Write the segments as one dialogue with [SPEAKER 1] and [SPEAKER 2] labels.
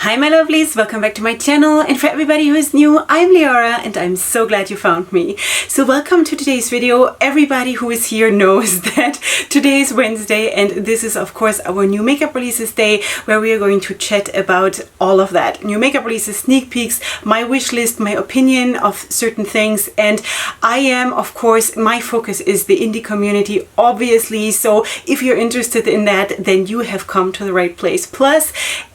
[SPEAKER 1] Hi my lovelies, welcome back to my channel, and for everybody who is new, I'm Leorah and I'm so glad you found me. So welcome to today's video. Everybody who is here knows that today is Wednesday and this is of course our new makeup releases day, where we are going to chat about all of that. New makeup releases, sneak peeks, my wish list, my opinion of certain things, and I am, of course, my focus is the indie community, obviously, so if you're interested in that, then you have come to the right place. Plus,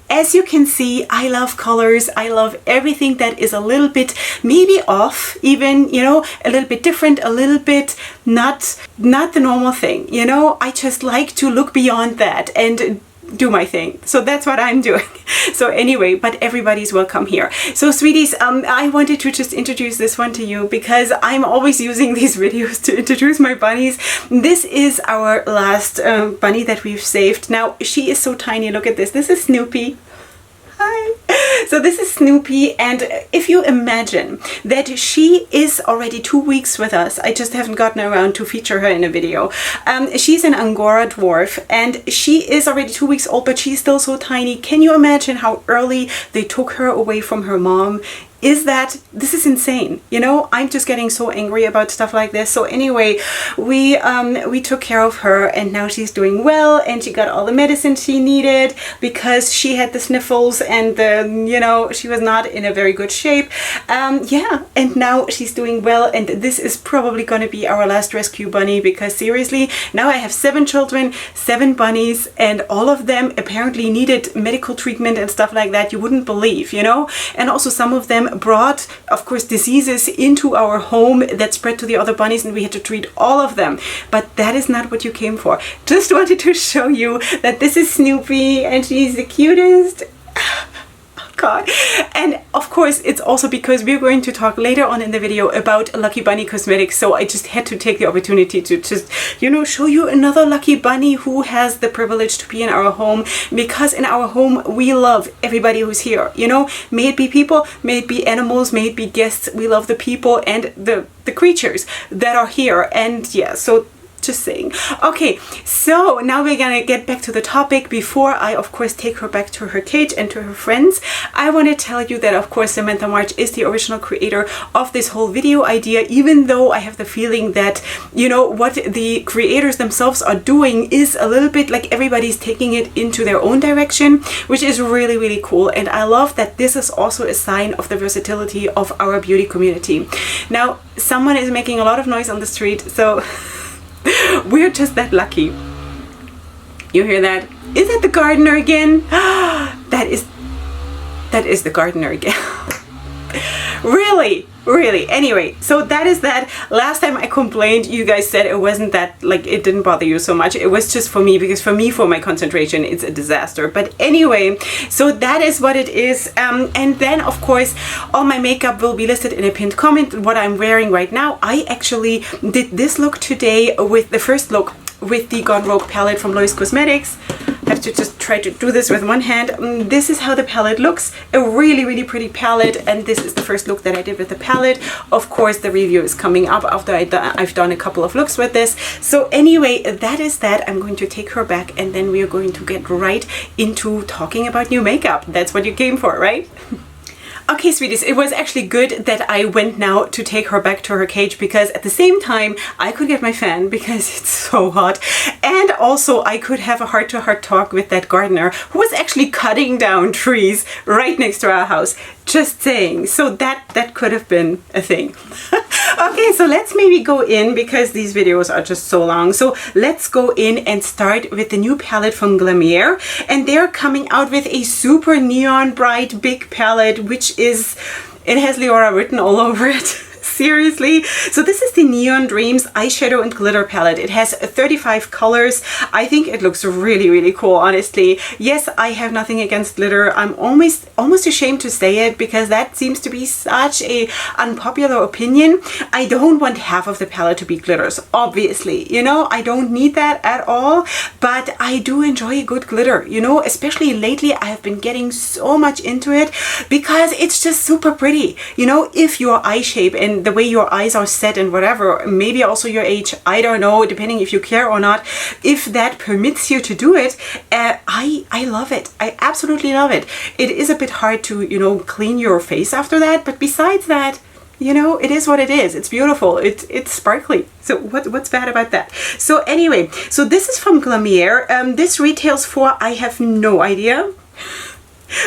[SPEAKER 1] as you can see, I love colors. I love everything that is a little bit maybe off, even, you know, a little bit different, a little bit not the normal thing. You know, I just like to look beyond that and do my thing. So that's what I'm doing. So anyway, but everybody's welcome here. So sweeties, I wanted to just introduce this one to you because I'm always using these videos to introduce my bunnies. This is our last bunny that we've saved. Now, she is so tiny. Look at this. This is Snoopy. Hi. So this is Snoopy, and if you imagine that she is already 2 weeks with us, I just haven't gotten around to feature her in a video. She's an Angora dwarf and she is already 2 weeks old, but she's still so tiny. Can you imagine how early they took her away from her mom? This is insane, you know. I'm just getting so angry about stuff like this. So anyway, we took care of her and now she's doing well, and she got all the medicine she needed because she had the sniffles and you know, she was not in a very good shape. Yeah, and now she's doing well, and this is probably going to be our last rescue bunny because seriously, now I have 7 children, 7 bunnies, and all of them apparently needed medical treatment and stuff like that. You wouldn't believe, you know. And also some of them brought, of course, diseases into our home that spread to the other bunnies, and we had to treat all of them. But that is not what you came for. Just wanted to show you that this is Snoopy and she's the cutest. God. And of course, it's also because we're going to talk later on in the video about Lucky Bunny Cosmetics, so I just had to take the opportunity to just, you know, show you another lucky bunny who has the privilege to be in our home, because in our home we love everybody who's here, you know, may it be people, may it be animals, may it be guests. We love the people and the creatures that are here. And yeah, so just saying. Okay, so now we're gonna get back to the topic. Before I, of course, take her back to her cage and to her friends, I want to tell you that, of course, Samantha March is the original creator of this whole video idea, even though I have the feeling that, you know, what the creators themselves are doing is a little bit like everybody's taking it into their own direction, which is really, really cool. And I love that this is also a sign of the versatility of our beauty community. Now, someone is making a lot of noise on the street, so we're just that lucky. You hear that? Is that the gardener again? That is the gardener again. Really? Really? Anyway, so that is that. Last time I complained, you guys said it wasn't that, like, it didn't bother you so much. It was just for me, because for me, for my concentration, it's a disaster. But anyway, so that is what it is. And then, of course, all my makeup will be listed in a pinned comment. What I'm wearing right now, I actually did this look today with the first look with the Gone Rogue palette from Craze Cosmetics. I have to just try to do this with one hand. This is how the palette looks. A really, really pretty palette, and this is the first look that I did with the palette. Of course, the review is coming up after I've done a couple of looks with this. So anyway, that is that. I'm going to take her back, and then we are going to get right into talking about new makeup. That's what you came for, right? Okay, sweeties, it was actually good that I went now to take her back to her cage, because at the same time I could get my fan because it's so hot, and also I could have a heart-to-heart talk with that gardener who was actually cutting down trees right next to our house. Just saying. So that could have been a thing. Okay, so let's maybe go in, because these videos are just so long. So let's go in and start with the new palette from Gloomier, and they're coming out with a super neon bright big palette, which is, it has Leorah written all over it. Seriously. So this is the Neon Dreams Eyeshadow and Glitter Palette. It has 35 colors. I think it looks really, really cool, honestly. Yes, I have nothing against glitter. I'm almost ashamed to say it, because that seems to be such a unpopular opinion. I don't want half of the palette to be glitters, obviously. You know, I don't need that at all, but I do enjoy a good glitter, you know, especially lately. I have been getting so much into it because it's just super pretty, you know, if your eye shape and and the way your eyes are set and whatever, maybe also your age, I don't know, depending if you care or not, if that permits you to do it, I love it. I absolutely love it. It is a bit hard to, you know, clean your face after that, but besides that, you know, it is what it is. It's beautiful. It's sparkly. So what's bad about that? So anyway, so this is from Gloomier. This retails for, I have no idea.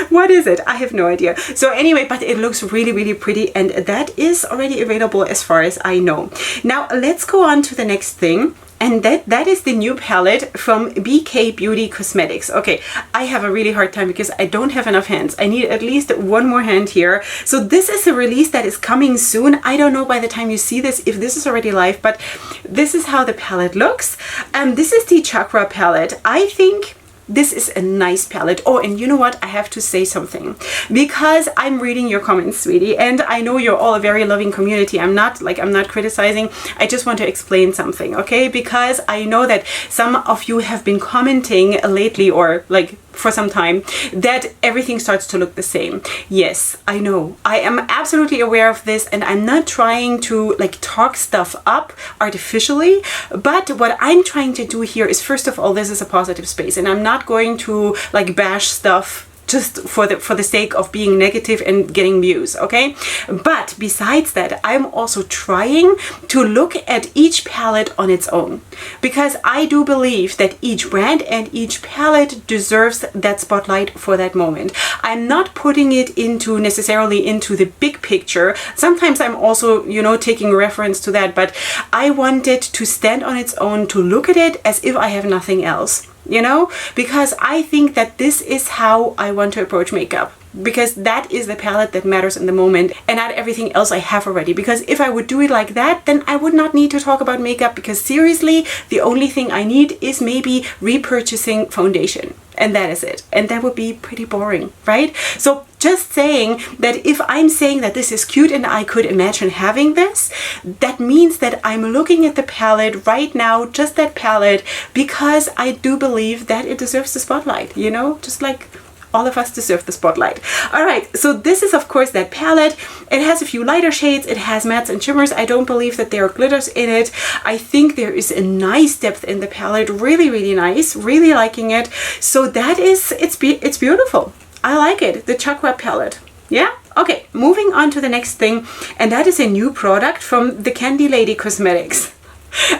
[SPEAKER 1] What is it? I have no idea. So anyway, but it looks really, really pretty, and that is already available as far as I know. Now let's go on to the next thing. And that is the new palette from BK Beauty Cosmetics. Okay, I have a really hard time because I don't have enough hands. I need at least one more hand here. So this is a release that is coming soon. I don't know by the time you see this if this is already live, but this is how the palette looks. This is the Chakra Palette. I think this is a nice palette. Oh, and you know what? I have to say something because I'm reading your comments, sweetie, and I know you're all a very loving community. I'm not criticizing. I just want to explain something, okay? Because I know that some of you have been commenting lately, or like for some time, that everything starts to look the same. Yes, I know. I am absolutely aware of this, and I'm not trying to like talk stuff up artificially, but what I'm trying to do here is, first of all, this is a positive space, and I'm not going to like bash stuff just for the sake of being negative and getting views, okay? But besides that, I'm also trying to look at each palette on its own, because I do believe that each brand and each palette deserves that spotlight for that moment. I'm not putting it into necessarily into the big picture. Sometimes I'm also, you know, taking reference to that, but I want it to stand on its own, to look at it as if I have nothing else. You know, because I think that this is how I want to approach makeup, because that is the palette that matters in the moment and not everything else I have already. Because if I would do it like that, then I would not need to talk about makeup, because seriously, the only thing I need is maybe repurchasing foundation, and that is it. And that would be pretty boring, right? So just saying that if I'm saying that this is cute and I could imagine having this, that means that I'm looking at the palette right now, just that palette, because I do believe that it deserves the spotlight, you know, just like all of us deserve the spotlight. All right, so this is of course that palette. It has a few lighter shades, it has mattes and shimmers. I don't believe that there are glitters in it. I think there is a nice depth in the palette, really, really nice, really liking it. So that is, it's beautiful. I like it, the Chakra Palette. Yeah? Okay, moving on to the next thing, and that is a new product from the Candy Lady Cosmetics.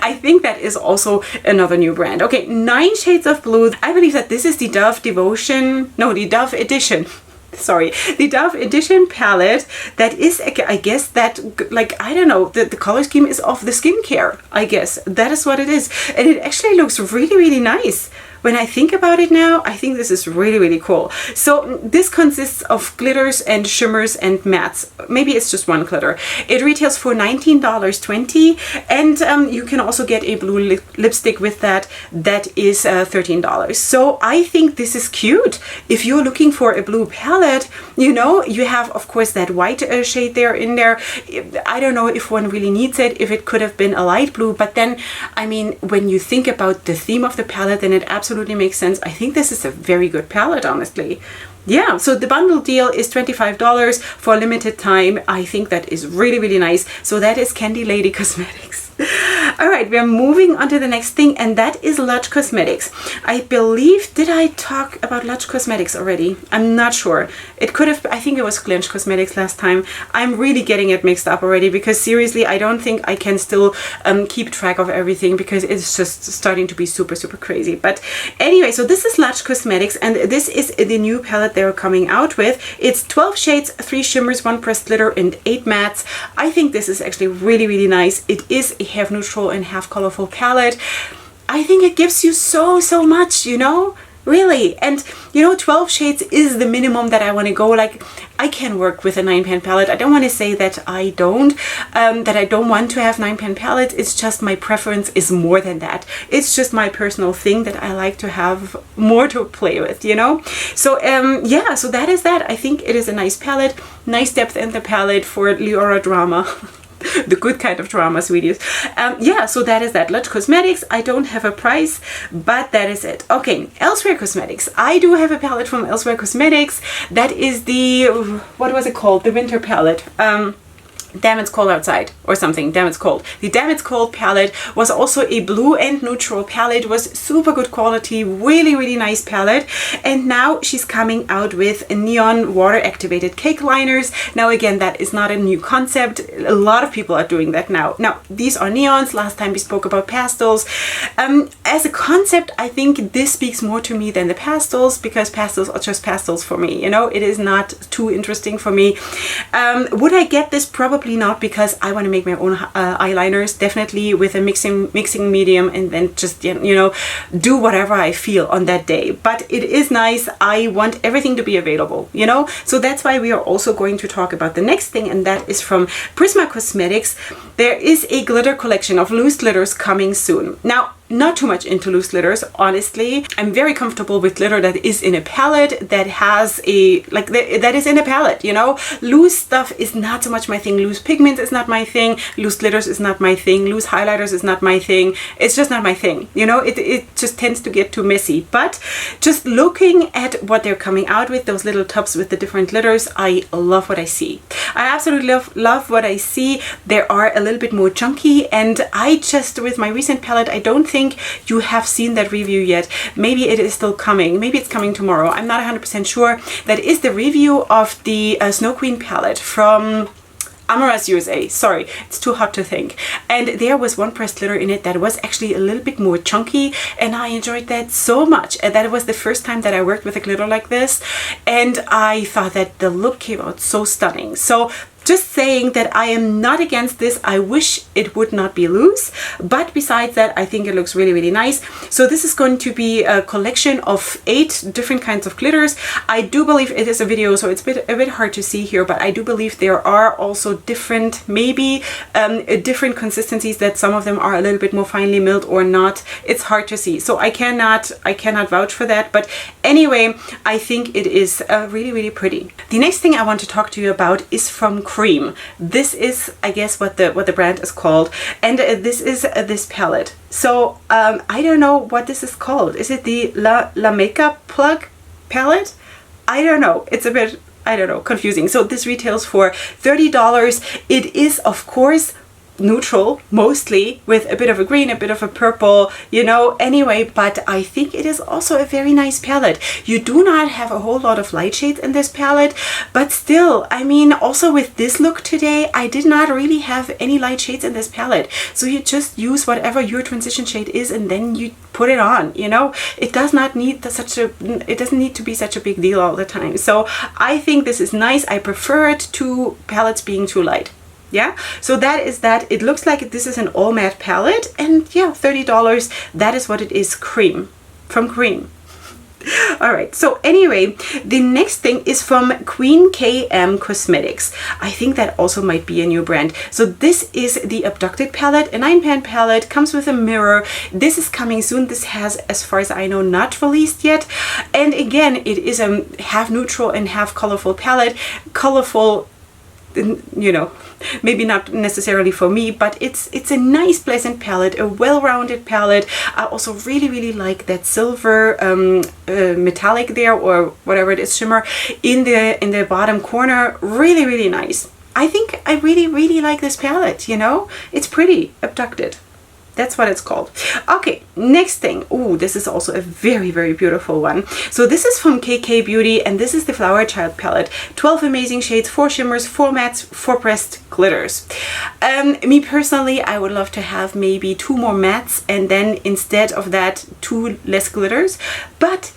[SPEAKER 1] I think that is also another new brand. Okay, 9 shades of blue. I believe that this is the Dove Edition. Sorry, the Dove Edition palette. That is, I guess that, like, I don't know, the color scheme is of the skincare, I guess. That is what it is. And it actually looks really, really nice. When I think about it now, I think this is really, really cool. So this consists of glitters and shimmers and mattes. Maybe it's just one glitter. It retails for $19.20, and you can also get a blue lipstick with that. That is $13. So I think this is cute. If you're looking for a blue palette, you know, you have of course that white shade there in there. I don't know if one really needs it, if it could have been a light blue, but then, I mean, when you think about the theme of the palette, then it absolutely makes sense. I think this is a very good palette, honestly. Yeah, so the bundle deal is $25 for a limited time. I think that is really, really nice. So that is Candy Lady Cosmetics. All right, we're moving on to the next thing, and that is Luxe Cosmetics. I believe, did I talk about Luxe Cosmetics already? I'm not sure. It could have, I think it was Clinch Cosmetics last time. I'm really getting it mixed up already, because seriously, I don't think I can still keep track of everything, because it's just starting to be super, super crazy. But anyway, so this is Luxe Cosmetics, and this is the new palette they're coming out with. It's 12 shades, 3 shimmers, 1 pressed glitter, and 8 mattes. I think this is actually really, really nice. It is a half neutral and half colorful palette. I think it gives you so much, you know, really. And you know, 12 shades is the minimum that I want to go. Like, I can work with a 9-pan palette. I don't want to say that I don't want to have 9-pan palettes. It's just my preference is more than that. It's just my personal thing that I like to have more to play with, you know. So yeah, so that is that. I think it is a nice palette, nice depth in the palette for Leorah drama. The good kind of drama, sweeties. Yeah, so that is that. Luxe Cosmetics, I don't have a price, but that is it. Okay, Elsewhere Cosmetics. I do have a palette from Elsewhere Cosmetics. That is the, what was it called? The winter palette. Damn It's Cold Outside or something. Damn It's Cold. The Damn It's Cold palette was also a blue and neutral palette, was super good quality, really nice palette. And now she's coming out with neon water activated cake liners. Now again, that is not a new concept. A lot of people are doing that now. Now these are neons. Last time we spoke about pastels. As a concept, I think this speaks more to me than the pastels, because pastels are just pastels for me. You know, it is not too interesting for me. Would I get this? Probably not, because I want to make my own eyeliners, definitely with a mixing medium, and then just, you know, do whatever I feel on that day. But it is nice. I want everything to be available, you know, so that's why we are also going to talk about the next thing, and that is from Prisma Cosmetics. There is a glitter collection of loose glitters coming soon. Now, not too much into loose glitters, honestly. I'm very comfortable with glitter that is in a palette, that has a, like, that is in a palette, you know. Loose stuff is not so much my thing. Loose pigments is not my thing. Loose glitters is not my thing. Loose highlighters is not my thing. It's just not my thing, you know. It just tends to get too messy. But just looking at what they're coming out with, those little tubs with the different glitters, I love what I see. I absolutely love what I see. They are a little bit more chunky, and I just, with my recent palette, I don't think you have seen that review yet. Maybe it is still coming. Maybe it's coming tomorrow. I'm not 100% sure. That is the review of the Snow Queen palette from Amoureux USA. Sorry, it's too hot to think. And there was one pressed glitter in it that was actually a little bit more chunky, and I enjoyed that so much. And that was the first time that I worked with a glitter like this, and I thought that the look came out so stunning. So just saying that I am not against this. I wish it would not be loose, but besides that, I think it looks really nice. So this is going to be a collection of 8 different kinds of glitters. I do believe it is a video, so it's a bit hard to see here, but I do believe there are also different, maybe different consistencies, that some of them are a little bit more finely milled or not. It's hard to see, so I cannot vouch for that. But anyway, I think it is really pretty. The next thing I want to talk to you about is from Cream. This is, I guess, what the brand is called, and this is this palette. So I don't know what this is called. Is it the La Makeup Pluggg palette? I don't know. It's a bit, I don't know, confusing. So this retails for $30. It is, of course, neutral, mostly, with a bit of a green, a bit of a purple, you know, anyway, but I think it is also a very nice palette. You do not have a whole lot of light shades in this palette, but still, I mean, also with this look today, I did not really have any light shades in this palette. So you just use whatever your transition shade is, and then you put it on, you know. It does not need it doesn't need to be such a big deal all the time. So I think this is nice. I prefer it to palettes being too light. Yeah, so that is that. It looks like this is an all matte palette, and yeah, $30. That is what it is. Cream, from Cream. All right, so anyway, the next thing is from Queen KM Cosmetics. I think that also might be a new brand. So this is the Abducted Palette, a 9-pan palette, comes with a mirror. This is coming soon. This has, as far as I know, not released yet. And again, it is a half neutral and half colorful palette. Colorful, you know, maybe not necessarily for me, but it's a nice, pleasant palette, a well-rounded palette. I also really like that silver metallic there, or whatever it is, shimmer in the bottom corner. Really nice. I think I really like this palette, you know. It's pretty. Abducted. That's what it's called. Okay, next thing. Ooh, this is also a very beautiful one. So this is from KK Beauty, and this is the Flower Child palette. 12 amazing shades, 4 shimmers, 4 mattes, 4 pressed glitters. Me personally, I would love to have maybe 2 more mattes, and then instead of that, 2 less glitters. But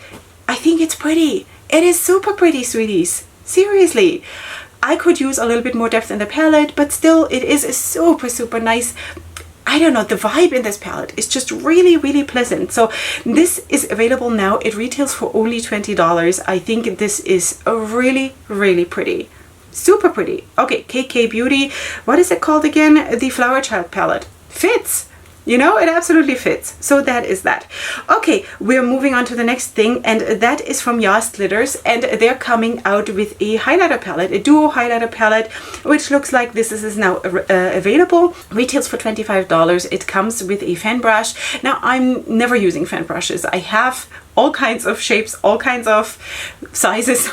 [SPEAKER 1] I think it's pretty. It is super pretty, sweeties. Seriously. I could use a little bit more depth in the palette, but still, it is a super nice. I don't know, the vibe in this palette is just really pleasant. So this is available now. It retails for only $20. I think this is a really pretty. Super pretty. Okay, KK Beauty. What is it called again? The Flower Child palette. Fits. You know, it absolutely fits. So that is that. Okay, we're moving on to the next thing, and that is from Yost Litters, and they're coming out with a highlighter palette, a duo highlighter palette, which looks like this is now available. Retails for $25. It comes with a fan brush. Now, I'm never using fan brushes. I have all kinds of shapes, all kinds of sizes.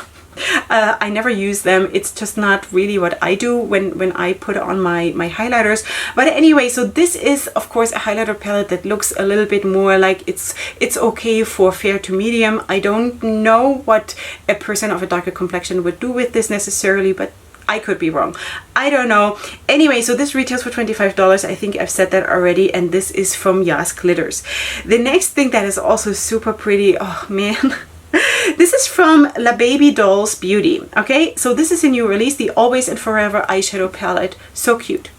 [SPEAKER 1] I never use them. It's just not really what I do when I put on my highlighters. But anyway, so this is of course a highlighter palette that looks a little bit more like it's okay for fair to medium. I don't know what a person of a darker complexion would do with this necessarily, but I could be wrong. I don't know. Anyway, so this retails for $25. I think I've said that already. And this is from Yost Litter. The next thing that is also super pretty. Oh man. This is from La Baby Dolls Beauty. Okay, so this is a new release. The Always and Forever eyeshadow palette. So cute.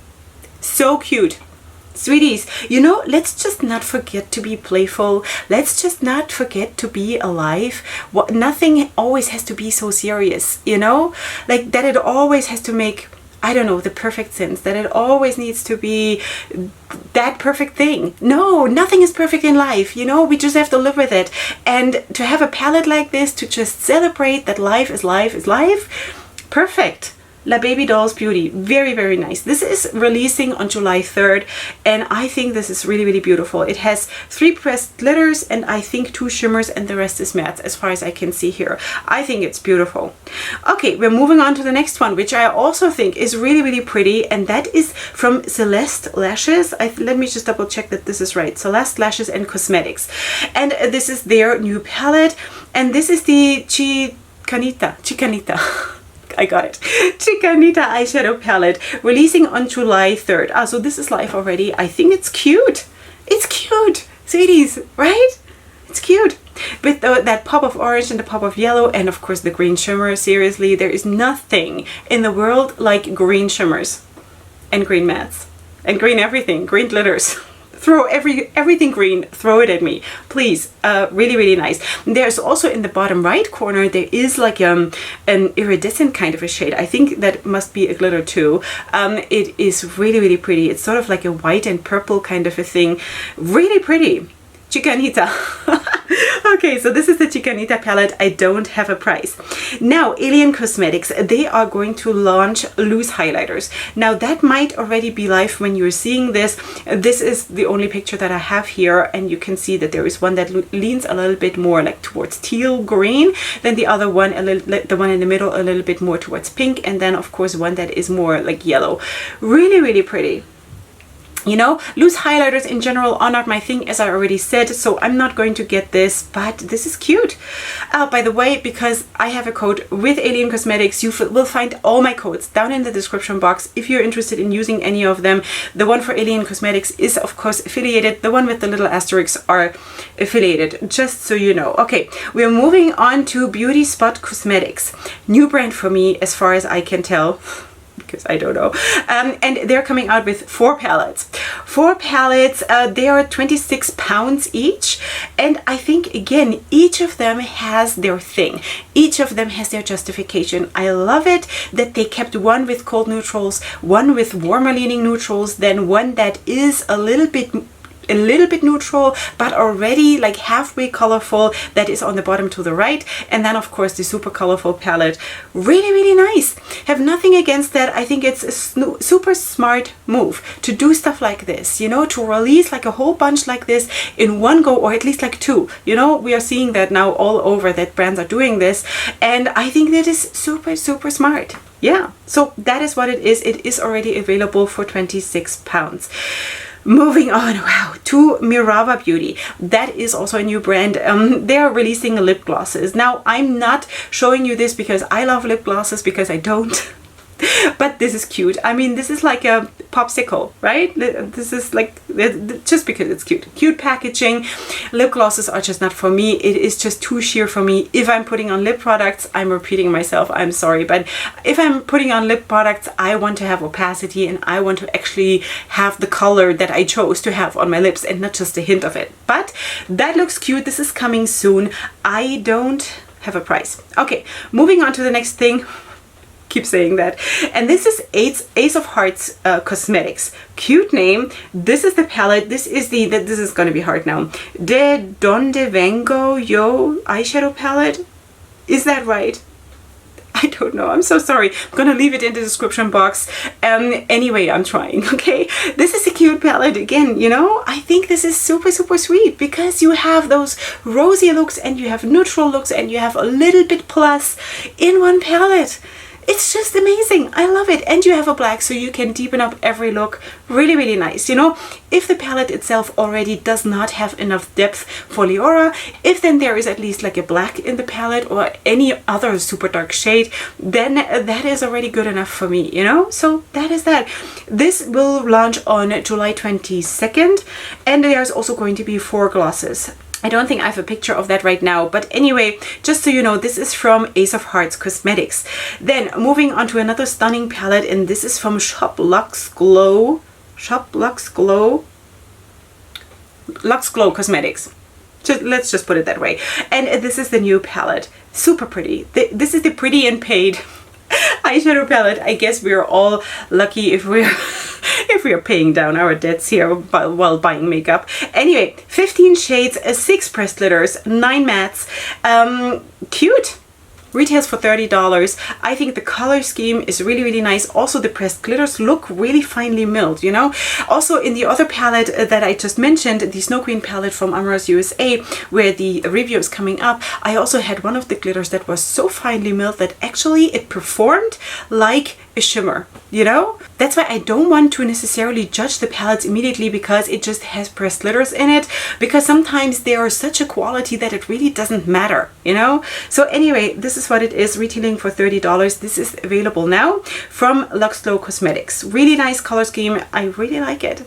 [SPEAKER 1] So cute. Sweeties, you know, let's just not forget to be playful. Let's just not forget to be alive. Nothing always has to be so serious, you know? Like that it always has to make, I don't know, the perfect sense. That it always needs to be that perfect thing. No, nothing is perfect in life, you know? We just have to live with it. And to have a palette like this, to just celebrate that life is life is life, perfect. La Baby Dolls Beauty, very, very nice. This is releasing on July 3rd, and I think this is really, really beautiful. It has 3 pressed glitters and I think 2 shimmers, and the rest is matte as far as I can see here. I think it's beautiful. Okay, we're moving on to the next one, which I also think is really, really pretty, and that is from Celeste Lashes. Let me just double check that this is right. Celeste Lashes and Cosmetics. And this is their new palette, and this is the Chicanita. I got it. Chicanita eyeshadow palette, releasing on July 3rd. Ah, so this is live already. I think it's cute. It's cute, sweeties, right? It's cute. With that pop of orange and the pop of yellow, and of course the green shimmer. Seriously, there is nothing in the world like green shimmers and green mattes and green everything, green glitters. Throw everything green, throw it at me, please. Really, really nice. There's also in the bottom right corner, there is like an iridescent kind of a shade. I think that must be a glitter too. It is really, really pretty. It's sort of like a white and purple kind of a thing. Really pretty. Chicanita. Okay, so this is the Chicanita palette. I don't have a price. Now, Alien Cosmetics, they are going to launch loose highlighters. Now, that might already be live when you're seeing this. This is the only picture that I have here, and you can see that there is one that leans a little bit more like towards teal green, then the other one, the one in the middle, a little bit more towards pink, and then of course one that is more like yellow. Really, really pretty. You know, loose highlighters in general are not my thing, as I already said, so I'm not going to get this, but this is cute. By the way, because I have a code with Alien Cosmetics, you will find all my codes down in the description box if you're interested in using any of them. The one for Alien Cosmetics is of course affiliated. The one with the little asterisks are affiliated, just so you know. Okay, we're moving on to Beauty Spot Cosmetics. New brand for me as far as I can tell, because I don't know. And they're coming out with 4 palettes. 4 palettes, they are 26 pounds each. And I think, again, each of them has their thing. Each of them has their justification. I love it that they kept one with cold neutrals, one with warmer leaning neutrals, then one that is a little bit neutral, but already like halfway colorful, that is on the bottom to the right. And then of course the super colorful palette. Really, really nice. Have nothing against that. I think it's a super smart move to do stuff like this, you know, to release like a whole bunch like this in one go, or at least like 2. You know, we are seeing that now all over, that brands are doing this, and I think that is super, super smart. Yeah, so that is what it is. It is already available for 26 pounds. Moving on, wow, to Rafa Beauty. That is also a new brand. They are releasing lip glosses. Now, I'm not showing you this because I love lip glosses, because I don't. But this is cute. I mean, this is like a popsicle, right? This is like, just because it's cute. Cute packaging. Lip glosses are just not for me. It is just too sheer for me. If I'm putting on lip products, I'm repeating myself, I'm sorry, but if I'm putting on lip products, I want to have opacity, and I want to actually have the color that I chose to have on my lips, and not just a hint of it. But that looks cute. This is coming soon. I don't have a price. Okay, moving on to the next thing. Keep saying that. And this is Ace of Hearts Cosmetics. Cute name. This is the palette. This is this is going to be hard now. Donde Vengo eyeshadow palette. Is that right? I don't know. I'm so sorry. I'm gonna leave it in the description box. Anyway, I'm trying, okay? This is a cute palette again, you know? I think this is super, super sweet because you have those rosy looks and you have neutral looks and you have a little bit plus in one palette. It's just amazing. I love it. And you have a black, so you can deepen up every look. Really, really nice. You know, if the palette itself already does not have enough depth for Leorah, if then there is at least like a black in the palette or any other super dark shade, then that is already good enough for me, you know? So that is that. This will launch on July 22nd, and there's also going to be 4 glosses. I don't think I have a picture of that right now, but anyway, just so you know, this is from Ace of Hearts Cosmetics. Then moving on to another stunning palette, and this is from Luxe Glow Cosmetics. Let's just put it that way. And this is the new palette. Super pretty. This is the pretty and paid eyeshadow palette. I guess we're all lucky if we're paying down our debts here while buying makeup. Anyway, 15 shades, 6 pressed glitters, 9 mattes. Cute. Retails for $30. I think the color scheme is really, really nice. Also, the pressed glitters look really finely milled, you know. Also, in the other palette that I just mentioned, the Snow Queen palette from Amoureux USA, where the review is coming up, I also had one of the glitters that was so finely milled that actually it performed like a shimmer, you know. That's why I don't want to necessarily judge the palettes immediately because it just has pressed glitters in it, because sometimes they are such a quality that it really doesn't matter, you know. So anyway, this is what it is, retailing for $30. This is available now from Luxe Glow Cosmetics. Really nice color scheme. I really like it.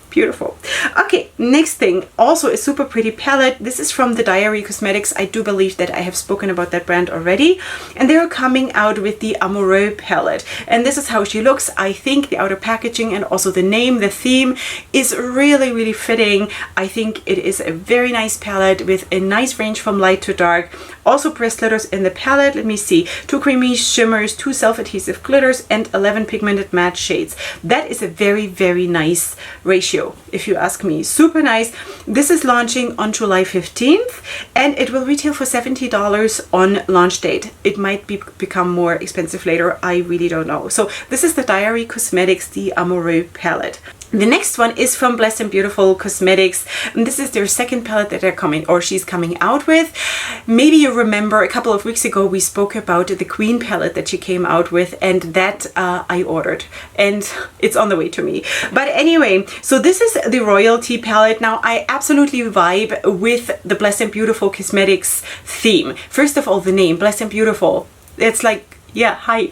[SPEAKER 1] Beautiful. Okay, next thing, also a super pretty palette. This is from the Diary Cosmetics. I do believe that I have spoken about that brand already, and they're coming out with the Amoureux palette, and this is how she looks. I think the outer packaging and also the name, the theme is really, really fitting. I think it is a very nice palette with a nice range from light to dark. Also pressed glitters in the palette. Let me see, 2 creamy shimmers, 2 self-adhesive glitters, and 11 pigmented matte shades. That is a very, very nice ratio, if you ask me. Super nice. This is launching on July 15th, and it will retail for $70 on launch date. It might become more expensive later. I really don't know. So this is the Diary Cosmetics, the Amoureux palette. The next one is from Blessed and Beautiful Cosmetics, and this is their second palette that they're coming, or she's coming out with. Maybe you remember a couple of weeks ago we spoke about the Queen palette that she came out with, and that I ordered, and it's on the way to me. But anyway, so this is the Royalty palette. Now I absolutely vibe with the Blessed and Beautiful Cosmetics theme. First of all, the name Blessed and Beautiful, it's like, yeah, hi,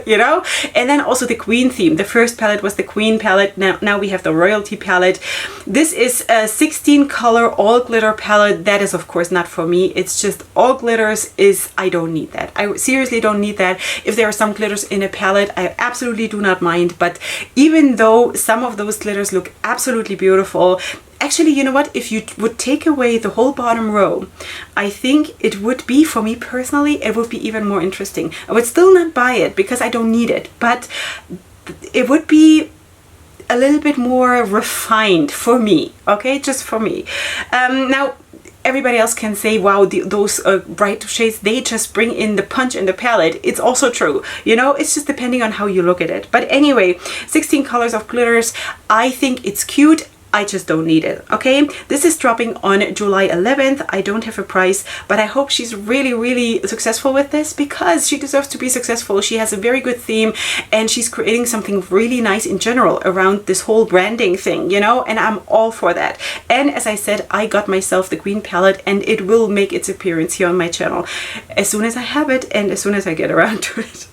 [SPEAKER 1] you know. And then also the Queen theme. The first palette was the Queen palette. Now we have the Royalty palette. This is a 16 color all glitter palette. That is of course not for me. It's just all glitters. I don't need that. I seriously don't need that. If there are some glitters in a palette, I absolutely do not mind. But even though some of those glitters look absolutely beautiful, actually, you know what? If you would take away the whole bottom row, I think it would be, for me personally, it would be even more interesting. I would still not buy it because I don't need it, but it would be a little bit more refined for me, okay? Just for me. Now, everybody else can say, wow, those bright shades, they just bring in the punch in the palette. It's also true, you know, it's just depending on how you look at it. But anyway, 16 colors of glitters. I think it's cute. I just don't need it, okay? This is dropping on July 11th. I don't have a price, but I hope she's really, really successful with this because she deserves to be successful. She has a very good theme and she's creating something really nice in general around this whole branding thing, you know, and I'm all for that. And as I said, I got myself the Queen palette and it will make its appearance here on my channel as soon as I have it and as soon as I get around to it.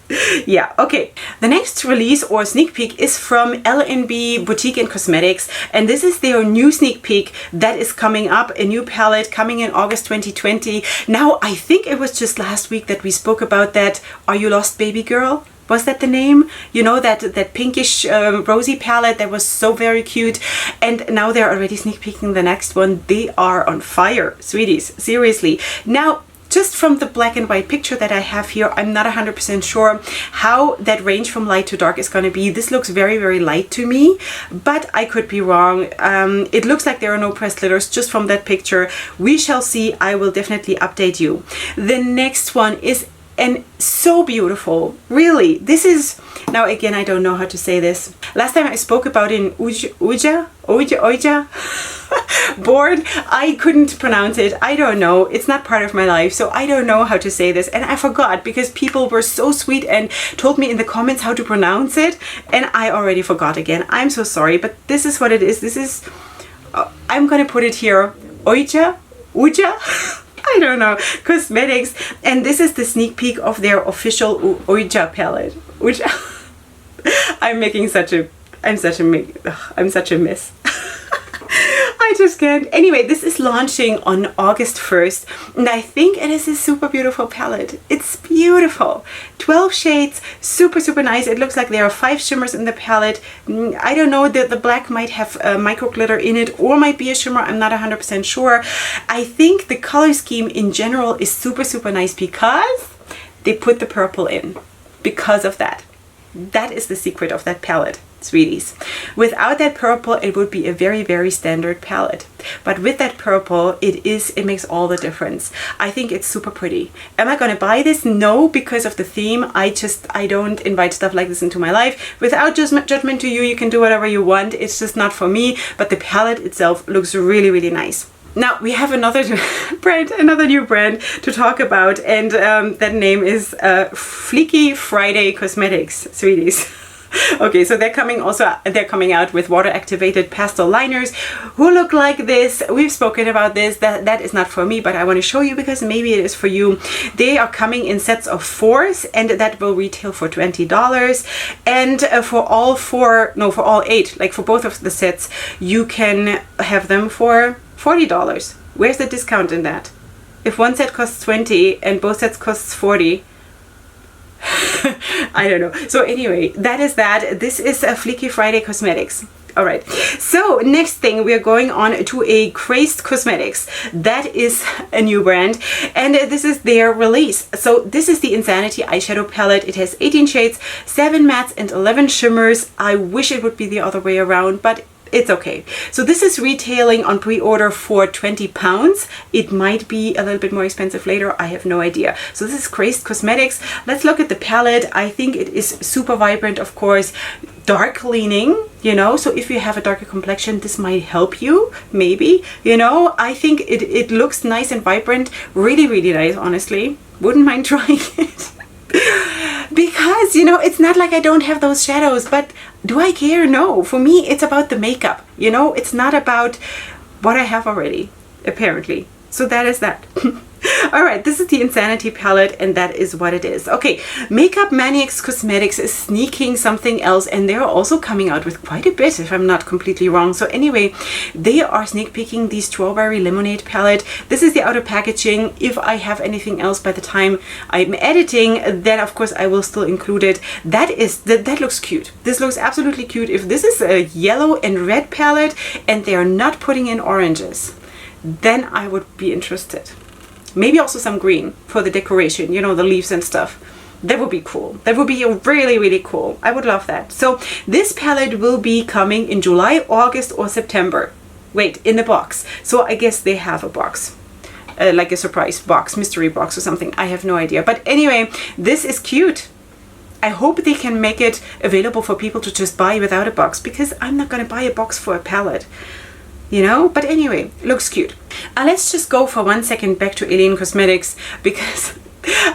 [SPEAKER 1] Yeah, okay. The next release or sneak peek is from L&B Boutique and Cosmetics, and this is their new sneak peek that is coming up, a new palette coming in August 2020. Now, I think it was just last week that we spoke about that Are You Lost Baby Girl? Was that the name? You know, that pinkish rosy palette that was so very cute. And now they're already sneak peeking the next one. They are on fire, sweeties, seriously. Now, just from the black and white picture that I have here, I'm not 100% sure how that range from light to dark is going to be. This looks very, very light to me, but I could be wrong. It looks like there are no pressed glitters just from that picture. We shall see. I will definitely update you. The next one is and so beautiful. Really, this is, now again, I don't know how to say this. Last time I spoke about in Ouija board, I couldn't pronounce it. I don't know. It's not part of my life, so I don't know how to say this. And I forgot because people were so sweet and told me in the comments how to pronounce it, and I already forgot again. I'm so sorry, but this is what it is. This is, I'm gonna put it here, Ouija? I don't know, Cosmetics, and this is the sneak peek of their official Ouija palette, which I'm making such a, I'm such a mess. I just can't. Anyway, this is launching on August 1st, and I think it is a super beautiful palette. It's beautiful. 12 shades, super, super nice. It looks like there are 5 shimmers in the palette. I don't know, the black might have micro glitter in it or might be a shimmer. I'm not 100% sure. I think the color scheme in general is super, super nice because they put the purple in. Because of that. That is the secret of that palette, sweeties. Without that purple, it would be a very, very standard palette. But with that purple, it makes all the difference. I think it's super pretty. Am I gonna buy this? No, because of the theme. I don't invite stuff like this into my life. Without judgment to you, you can do whatever you want. It's just not for me, but the palette itself looks really, really nice. Now we have another brand, another new brand to talk about, and that name is Flicky Friday Cosmetics, sweeties. Okay, so they're coming out with water activated pastel liners who look like this. We've spoken about this. That is not for me, but I want to show you because maybe it is for you. They are coming in sets of 4s, and that will retail for $20. And for all 8, like for both of the sets, you can have them for $40. Where's the discount in that? If one set costs 20 and both sets costs 40, I don't know. So anyway, that is that. This is a Flicky Friday Cosmetics. All right, so next thing, we are going on to a Craze Cosmetics. That is a new brand, and this is their release. So this is the Insanity Eyeshadow Palette. It has 18 shades, 7 mattes and 11 shimmers. I wish it would be the other way around, but it's okay. So this is retailing on pre-order for £20. It might be a little bit more expensive later. I have no idea. So this is Craze Cosmetics. Let's look at the palette. I think it is super vibrant, of course, dark leaning, you know, so if you have a darker complexion, this might help you, maybe, you know. I think it looks nice and vibrant, really, really nice, honestly. Wouldn't mind trying it. Because, you know, it's not like I don't have those shadows, but do I care? No. For me, it's about the makeup, you know. It's not about what I have already, apparently. So that is that. All right, this is the Insanity palette, and that is what it is. Okay, Makeup Maniax Cosmetics is sneaking something else, and they're also coming out with quite a bit, if I'm not completely wrong. So anyway, they are sneak peeking the Strawberry Lemonade palette. This is the outer packaging. If I have anything else by the time I'm editing, then of course I will still include it. That looks cute. This looks absolutely cute. If this is a yellow and red palette and they are not putting in oranges, then I would be interested. Maybe also some green for the decoration, you know, the leaves and stuff. That would be cool. That would be really, really cool. I would love that. So this palette will be coming in July, August, or September. Wait, in the box. So I guess they have a box. Like a surprise box, mystery box or something. I have no idea. But anyway, this is cute. I hope they can make it available for people to just buy without a box, because I'm not going to buy a box for a palette. You know, but anyway, looks cute. Let's just go for 1 second back to Alien Cosmetics, because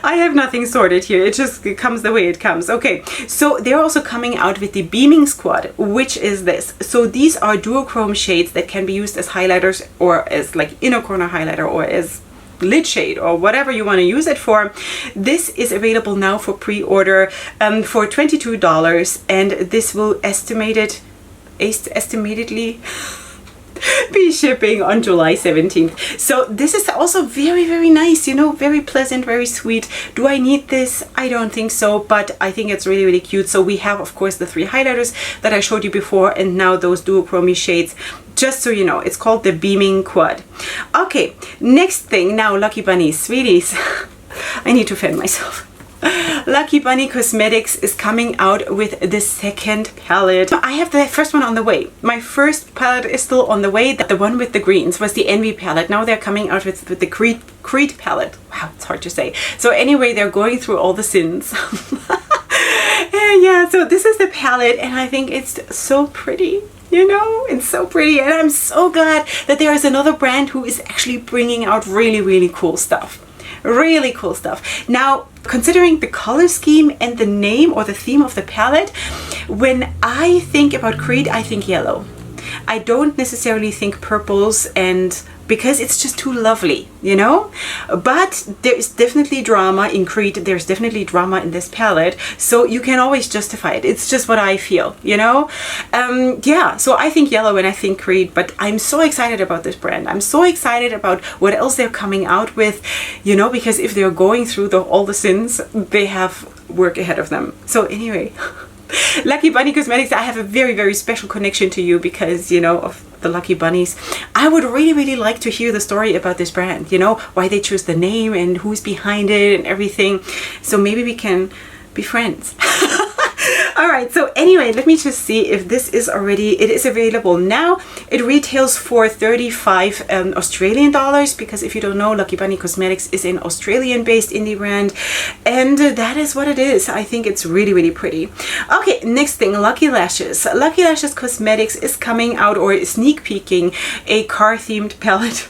[SPEAKER 1] I have nothing sorted here. It just comes the way it comes. Okay, so they're also coming out with the Beaming Squad, which is this. So these are duochrome shades that can be used as highlighters, or as like inner corner highlighter, or as lid shade, or whatever you want to use it for. This is available now for pre-order for $22, and this will estimatedly be shipping on July 17th. So this is also very, very nice, you know, very pleasant, very sweet. Do I need this? I don't think so, but I think it's really, really cute. So we have, of course, the 3 highlighters that I showed you before, and now those duochrome shades. Just so you know, it's called the Beaming Quad. Okay, next thing now, Lucky Bunnies, sweeties. I need to fan myself. Lucky Bunny Cosmetics is coming out with the second palette. I have the first one on the way. My first palette is still on the way. The one with the greens was the Envy palette. Now they're coming out with the Creed palette. Wow, it's hard to say. So anyway, they're going through all the sins. Yeah, so this is the palette and I think it's so pretty. You know, it's so pretty, and I'm so glad that there is another brand who is actually bringing out really, really cool stuff. Really cool stuff. Now, considering the color scheme and the name or the theme of the palette, when I think about Creed, I think yellow. I don't necessarily think purples, and because it's just too lovely, you know? But there is definitely drama in Creed. There's definitely drama in this palette. So you can always justify it. It's just what I feel, you know? Yeah, so I think yellow and I think Creed, but I'm so excited about this brand. I'm so excited about what else they're coming out with, you know, because if they're going through all the sins, they have work ahead of them. So anyway, Lucky Bunny Cosmetics, I have a very, very special connection to you because, you know, of the Lucky Bunnies. I would really, really like to hear the story about this brand, you know, why they choose the name and who's behind it and everything. So maybe we can be friends. All right, so anyway, let me just see if this is already, it is available now. It retails for 35 Australian dollars, because if you don't know, Lucky Bunny Cosmetics is an Australian based indie brand, and that is what it is. I think it's really, really pretty. Okay, next thing, Lucky Lashes. Lucky Lashes Cosmetics is coming out, or sneak peeking, a car themed palette.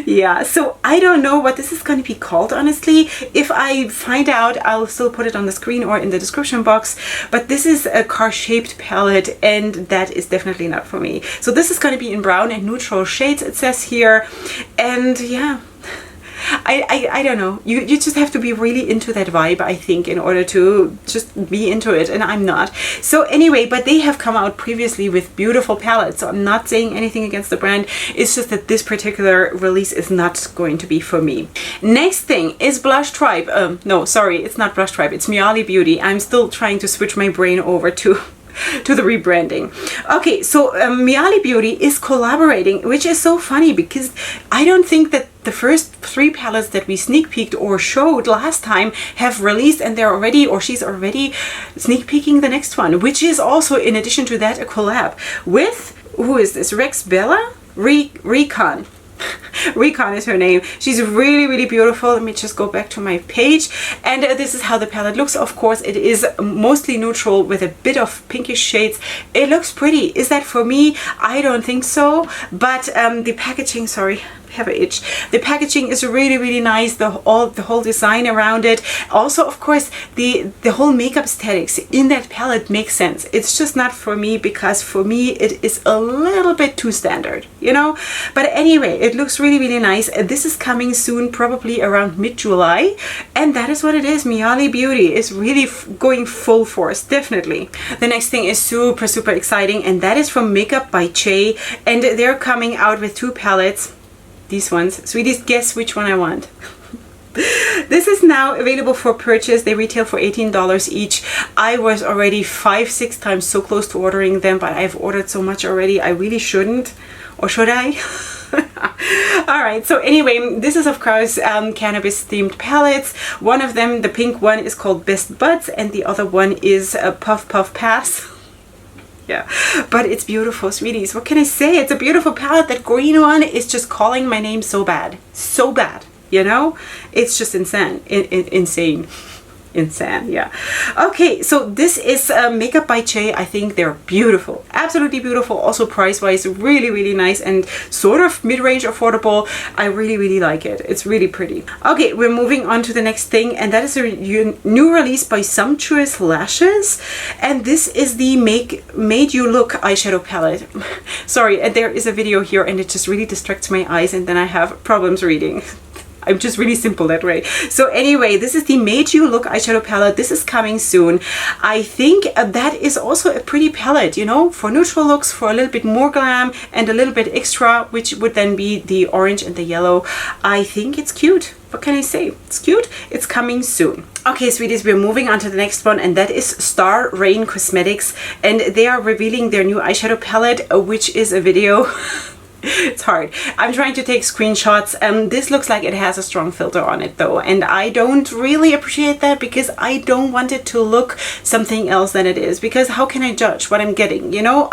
[SPEAKER 1] Yeah, so I don't know what this is going to be called, honestly. If I find out, I'll still put it on the screen or in the description box, but this is a car shaped palette and that is definitely not for me. So this is going to be in brown and neutral shades, it says here, and yeah, I don't know, you just have to be really into that vibe, I think, in order to just be into it, and I'm not. So anyway, but they have come out previously with beautiful palettes, so I'm not saying anything against the brand. It's just that this particular release is not going to be for me. Next thing is Blush Tribe. No, sorry, it's not Blush Tribe, it's Myali Beauty. I'm still trying to switch my brain over to the rebranding. Okay, so Myali Beauty is collaborating, which is so funny because I don't think that the first 3 palettes that we sneak peeked or showed last time have released, and they're already, or she's already sneak peeking the next one, which is also, in addition to that, a collab with, who is this, Rex Bella? Recon. Recon is her name. She's really, really beautiful. Let me just go back to my page, and this is how the palette looks. Of course, it is mostly neutral with a bit of pinkish shades. It looks pretty. Is that for me? I don't think so, but the packaging, sorry, have an itch. The packaging is really, really nice. The whole design around it. Also, of course, the whole makeup aesthetics in that palette makes sense. It's just not for me because for me it is a little bit too standard, you know. But anyway, it looks really, really nice. This is coming soon, probably around mid-July, and that is what it is. Myali Beauty is really going full force, definitely. The next thing is super, super exciting, and that is from Makeup by Che, and they're coming out with 2 palettes. These ones. Sweeties, guess which one I want. This is now available for purchase. They retail for $18 each. I was already 5-6 times so close to ordering them, but I've ordered so much already. I really shouldn't, or should I? Alright, so anyway, this is of course cannabis themed palettes. One of them, the pink one, is called Best Buds, and the other one is a Puff Puff Pass. Yeah, but it's beautiful, sweeties. What can I say? It's a beautiful palette. That green one is just calling my name so bad, you know. It's just insane. Insane, yeah. Okay, so this is Makeup by Che. I think they're beautiful, absolutely beautiful. Also price wise, really, really nice and sort of mid-range affordable. I really, really like it. It's really pretty. Okay, we're moving on to the next thing, and that is a new release by Sumptuous Lashes, and this is the Made You Look eyeshadow palette. Sorry, there is a video here and it just really distracts my eyes, and then I have problems reading. I'm just really simple that way. So anyway, this is the Made You Look eyeshadow palette. This is coming soon. I think that is also a pretty palette, you know, for neutral looks, for a little bit more glam and a little bit extra, which would then be the orange and the yellow. I think it's cute. What can I say? It's cute. It's coming soon. Okay, sweeties, we're moving on to the next one, and that is Star Rain Cosmetics, and they are revealing their new eyeshadow palette, which is a video. It's hard. I'm trying to take screenshots. This looks like it has a strong filter on it though, and I don't really appreciate that because I don't want it to look something else than it is, because how can I judge what I'm getting, you know?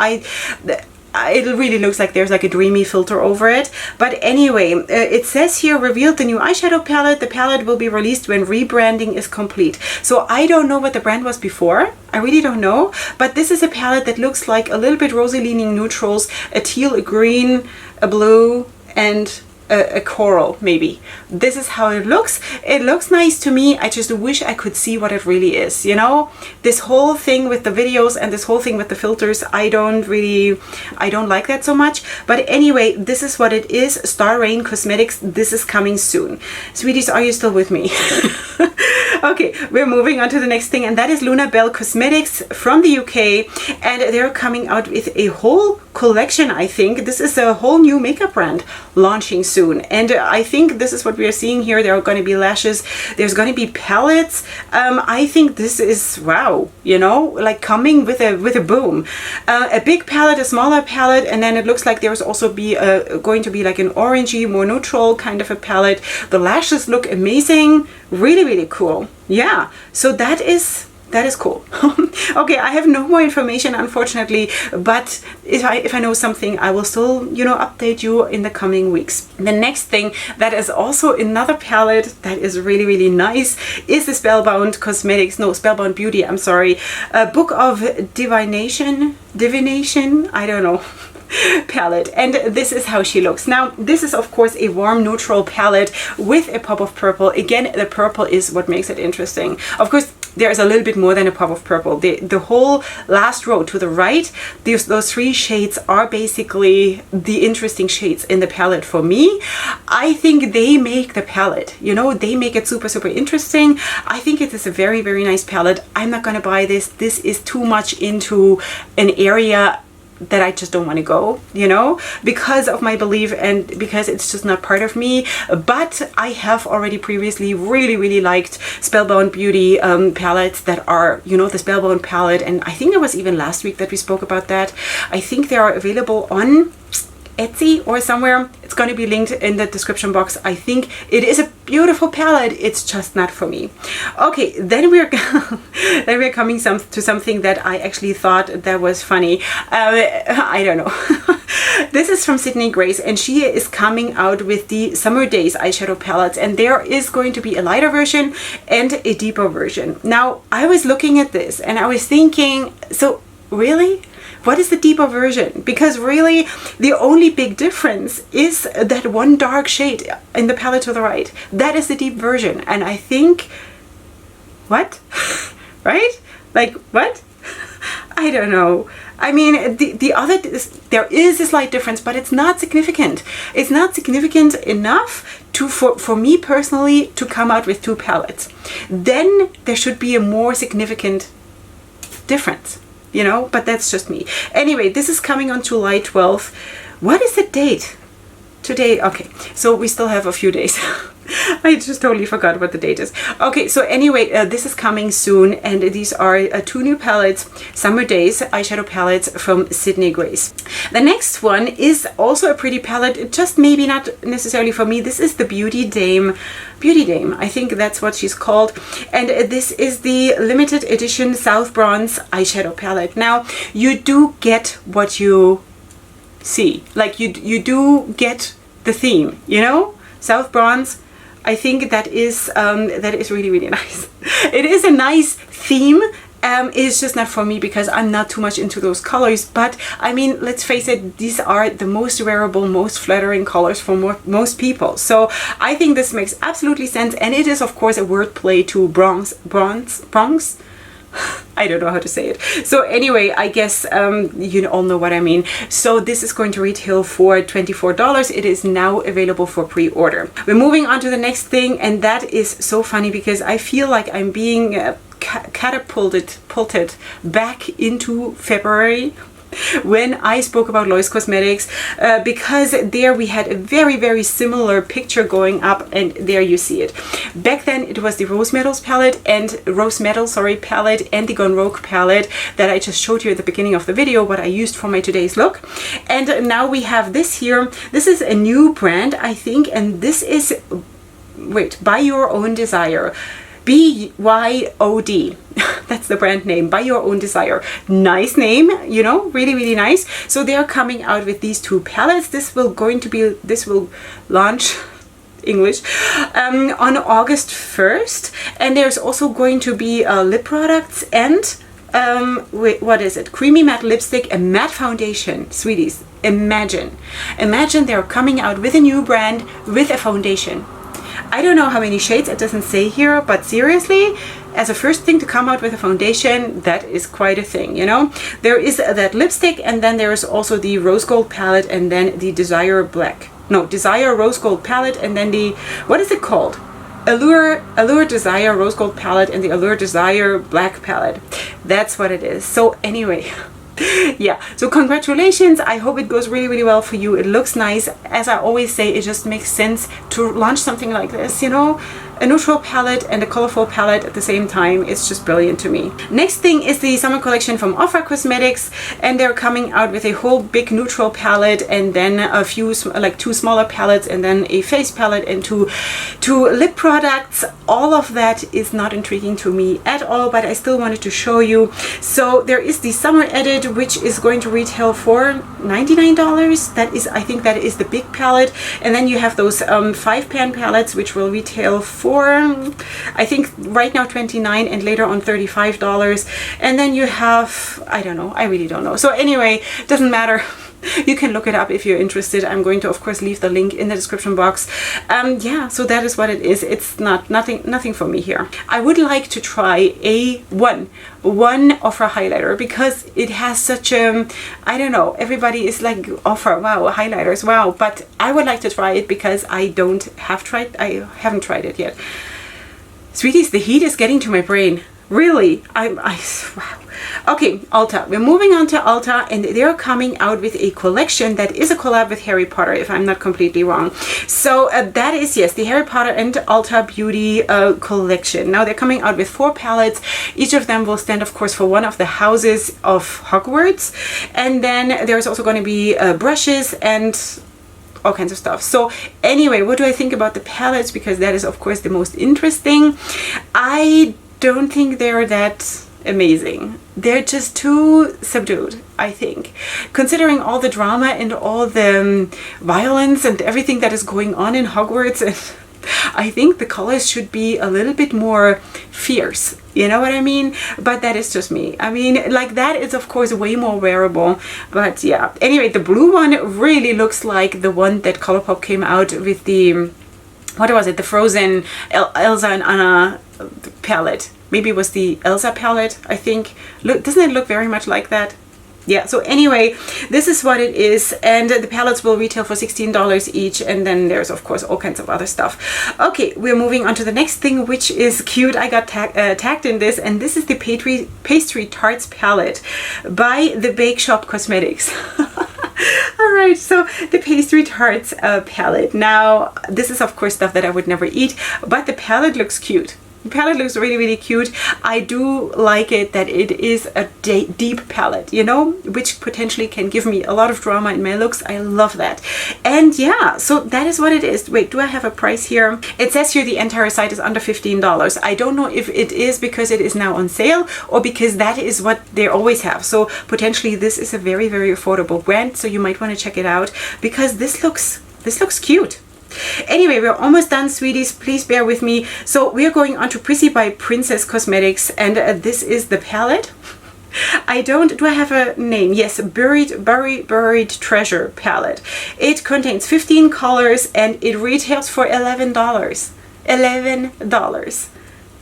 [SPEAKER 1] It really looks like there's like a dreamy filter over it. But anyway, it says here, revealed the new eyeshadow palette. The palette will be released when rebranding is complete. So I don't know what the brand was before. I really don't know. But this is a palette that looks like a little bit rosy leaning neutrals, a teal, a green, a blue, and a coral maybe. This is how it looks. It looks nice to me. I just wish I could see what it really is, you know? This whole thing with the videos and this whole thing with the filters, I don't like that so much. But anyway, this is what it is. Star Rain Cosmetics. This is coming soon. Sweeties, are you still with me? Okay, we're moving on to the next thing, and that is Luna Belle Cosmetics from the UK, and they're coming out with a whole collection. I think this is a whole new makeup brand launching soon, and I think this is what we are seeing here. There are going to be lashes, there's going to be palettes. I think this is, wow, you know, like coming with a boom. A big palette, a smaller palette, and then it looks like there's also going to be like an orangey, more neutral kind of a palette. The lashes look amazing, really cool. Yeah, so that is cool. Okay, I have no more information unfortunately, but if I know something, I will still, you know, update you in the coming weeks. The next thing that is also another palette that is really nice is the Spellbound Beauty, I'm sorry, Book of Divination, I don't know, palette, and this is how she looks. Now this is of course a warm neutral palette with a pop of purple. Again, the purple is what makes it interesting. Of course there is a little bit more than a pop of purple. The whole last row to the right, those three shades are basically the interesting shades in the palette for me. I think they make the palette, you know, they make it super interesting. I think it is a very nice palette. I'm not gonna buy this. This is too much into an area that I just don't want to go, you know, because of my belief and because it's just not part of me. But I have already previously really liked Spellbound Beauty palettes that are, you know, the Spellbound palette, and I think it was even last week that we spoke about that. I think they are available on Etsy or somewhere. It's going to be linked in the description box. I think it is a beautiful palette. It's just not for me. Okay, then we're coming to something that I actually thought that was funny. I don't know. This is from Sydney Grace, and she is coming out with the Summer Days eyeshadow palettes, and there is going to be a lighter version and a deeper version. Now I was looking at this and I was thinking, so really, what is the deeper version? Because really the only big difference is that one dark shade in the palette to the right. That is the deep version. And I think, what? Right? Like, what? I don't know. I mean, there is a slight difference, but it's not significant. It's not significant enough for me personally to come out with two palettes. Then there should be a more significant difference, you know, but that's just me. Anyway, this is coming on July 12th. What is the date? Today, okay, so we still have a few days. I just totally forgot what the date is. Okay, so anyway, this is coming soon, and these are two new palettes, Summer Days eyeshadow palettes from Sydney Grace. The next one is also a pretty palette, just maybe not necessarily for me. This is the Beauty Dame, I think that's what she's called, and this is the limited edition South Bronze eyeshadow palette. Now, you do get what you see, like you do get the theme, you know, South Bronze. I think that is really nice. It is a nice theme. It's just not for me because I'm not too much into those colors. But I mean, let's face it, these are the most wearable, most flattering colors for most people. So I think this makes absolutely sense, and it is of course a wordplay to bronze. I don't know how to say it. So anyway, I guess you all know what I mean. So this is going to retail for $24. It is now available for pre-order. We're moving on to the next thing, and that is so funny because I feel like I'm being catapulted back into February. when I spoke about Craze Cosmetics, because there we had a very similar picture going up, and there you see it. Back then it was the Rose Metals palette and palette and the Gone Rogue palette that I just showed you at the beginning of the video, what I used for my today's look. And now we have this here. This is a new brand, I think, and this is, wait, By Your Own Desire. BYOD. That's the brand name, By Your Own Desire. Nice name, you know, really nice. So they're coming out with these two palettes. This will launch English on August 1st, and there's also going to be lip products and wait, what is it? Creamy matte lipstick and matte foundation. Sweeties, imagine they're coming out with a new brand with a foundation. I don't know how many shades, it doesn't say here, but seriously, as a first thing to come out with a foundation, that is quite a thing, you know. There is that lipstick, and then there is also the Rose Gold palette, and then the Desire Rose Gold palette, and then the, what is it called? Allure Desire Rose Gold palette and the Allure Desire Black palette. That's what it is. So anyway, yeah, so congratulations. I hope it goes really well for you. It looks nice. As I always say, it just makes sense to launch something like this, you know, a neutral palette and a colorful palette at the same time. It's just brilliant to me. Next thing is the summer collection from Ouija Cosmetics, and they're coming out with a whole big neutral palette, and then a few, like 2 smaller palettes, and then a face palette, and two lip products. All of that is not intriguing to me at all, but I still wanted to show you. So there is the summer edit, which is going to retail for $99. That is, I think that is the big palette. And then you have those 5-pan palettes, which will retail for, I think right now $29 and later on $35. And then you have, I don't know, I really don't know. So anyway, doesn't matter. You can look it up if you're interested. I'm going to, of course, leave the link in the description box. Yeah, so that is what it is. It's nothing for me here. I would like to try a one Ouija highlighter, because it has such a, I don't know, everybody is like Ouija, wow, highlighters, wow, but I would like to try it because I haven't tried it yet. Sweeties, the heat is getting to my brain. Really, wow. Okay, Ulta. We're moving on to Ulta, and they're coming out with a collection that is a collab with Harry Potter, if I'm not completely wrong. So that is, yes, the Harry Potter and Ulta Beauty collection. Now they're coming out with 4 palettes. Each of them will stand, of course, for one of the houses of Hogwarts. And then there's also going to be brushes and all kinds of stuff. So anyway, what do I think about the palettes? Because that is, of course, the most interesting. I don't think they're that amazing. They're just too subdued, I think. Considering all the drama and all the violence and everything that is going on in Hogwarts, and I think the colors should be a little bit more fierce. You know what I mean? But that is just me. I mean, like, that is of course way more wearable. But yeah. Anyway, the blue one really looks like the one that Colourpop came out with the, what was it? The Frozen Elsa and Anna palette. Maybe it was the Elsa palette, I think. Look, doesn't it look very much like that? Yeah, so anyway, this is what it is, and the palettes will retail for $16 each, and then there's of course all kinds of other stuff. Okay, we're moving on to the next thing, which is cute. I got tagged in this, and this is the Pastry Tarts palette by the Bake Shop Cosmetics. Alright, so the Pastry Tarts palette. Now, this is of course stuff that I would never eat, but the palette looks cute. The palette looks really cute. I do like it that it is a deep palette, you know, which potentially can give me a lot of drama in my looks. I love that. And yeah, so that is what it is. Wait, do I have a price here? It says here the entire site is under $15. I don't know if it is because it is now on sale or because that is what they always have. So potentially this is a very affordable brand, so you might want to check it out because this looks cute. Anyway, we're almost done, sweeties. Please bear with me. So we are going on to Prissy by Princess Cosmetics, and this is the palette. Do I have a name? Yes, Buried Treasure palette. It contains 15 colors and it retails for $11. $11.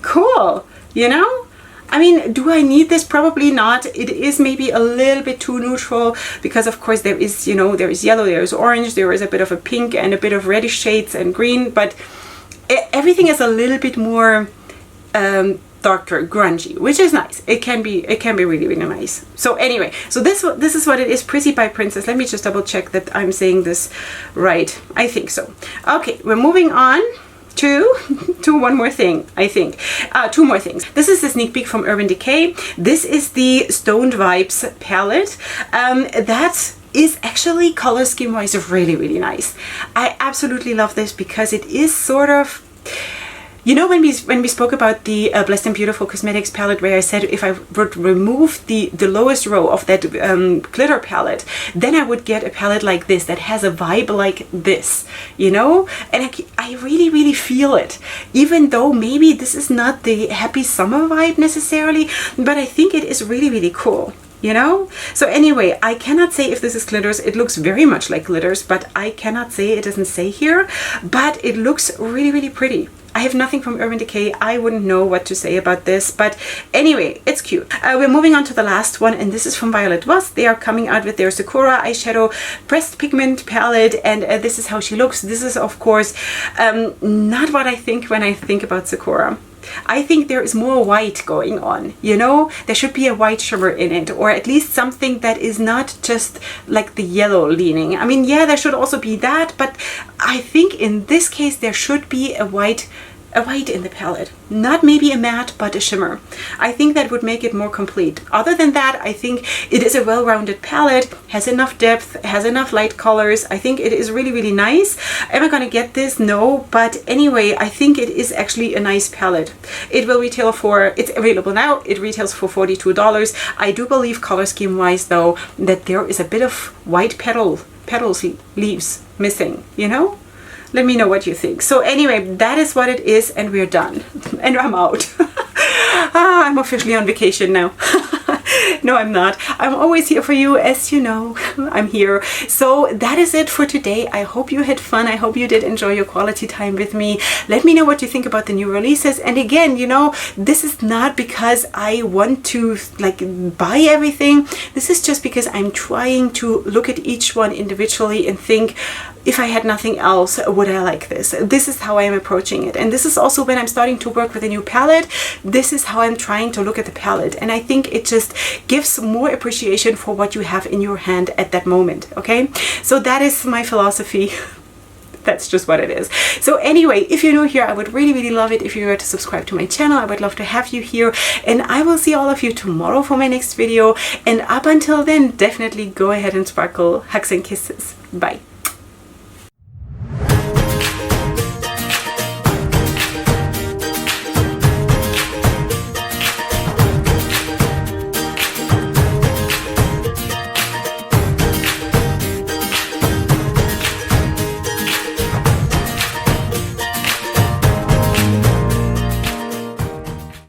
[SPEAKER 1] Cool, you know? I mean, do I need this? Probably not. It is maybe a little bit too neutral because of course there is, you know, there is yellow, there is orange, there is a bit of a pink and a bit of reddish shades and green, but everything is a little bit more darker, grungy, which is nice. It can be really, really nice. So anyway, so this is what it is. Pretty by Princess. Let me just double check that I'm saying this right. I think so. Okay, we're moving on to one more thing, I think. Two more things. This is a sneak peek from Urban Decay. This is the Stoned Vibes palette. That is actually color scheme wise really, really nice. I absolutely love this because it is sort of, you know, when we spoke about the Blessed and Beautiful Cosmetics palette, where I said if I would remove the lowest row of that glitter palette, then I would get a palette like this that has a vibe like this, you know? And I really, really feel it, even though maybe this is not the happy summer vibe necessarily, but I think it is really, really cool. You know? So anyway, I cannot say if this is glitters. It looks very much like glitters, but I cannot say, it doesn't say here, but it looks really, really pretty. I have nothing from Urban Decay. I wouldn't know what to say about this, but anyway, it's cute. We're moving on to the last one, and this is from Violet Voss. They are coming out with their Sakura eyeshadow pressed pigment palette, and this is how she looks. This is, of course, not what I think when I think about Sakura. I think there is more white going on, you know? There should be a white shimmer in it, or at least something that is not just like the yellow leaning. I mean, yeah, there should also be that, but I think in this case there should be a white in the palette. Not maybe a matte, but a shimmer. I think that would make it more complete. Other than that, I think it is a well-rounded palette, has enough depth, has enough light colors. I think it is really, really nice. Am I gonna get this? No, but anyway, I think it is actually a nice palette. It will retail for, it's available now, it retails for $42. I do believe color scheme wise though, that there is a bit of white petals, leaves missing, you know? Let me know what you think. So anyway, that is what it is, and we're done. And I'm out. I'm officially on vacation now. No, I'm not. I'm always here for you, as you know. I'm here. So that is it for today. I hope you had fun. I hope you did enjoy your quality time with me. Let me know what you think about the new releases. And again, you know, this is not because I want to like buy everything. This is just because I'm trying to look at each one individually and think, if I had nothing else, would I like this? This is how I'm approaching it. And this is also when I'm starting to work with a new palette. This is how I'm trying to look at the palette. And I think it just gives more appreciation for what you have in your hand at that moment, okay? So that is my philosophy. That's just what it is. So anyway, if you're new here, I would really, really love it if you were to subscribe to my channel. I would love to have you here. And I will see all of you tomorrow for my next video. And up until then, definitely go ahead and sparkle. Hugs and kisses. Bye.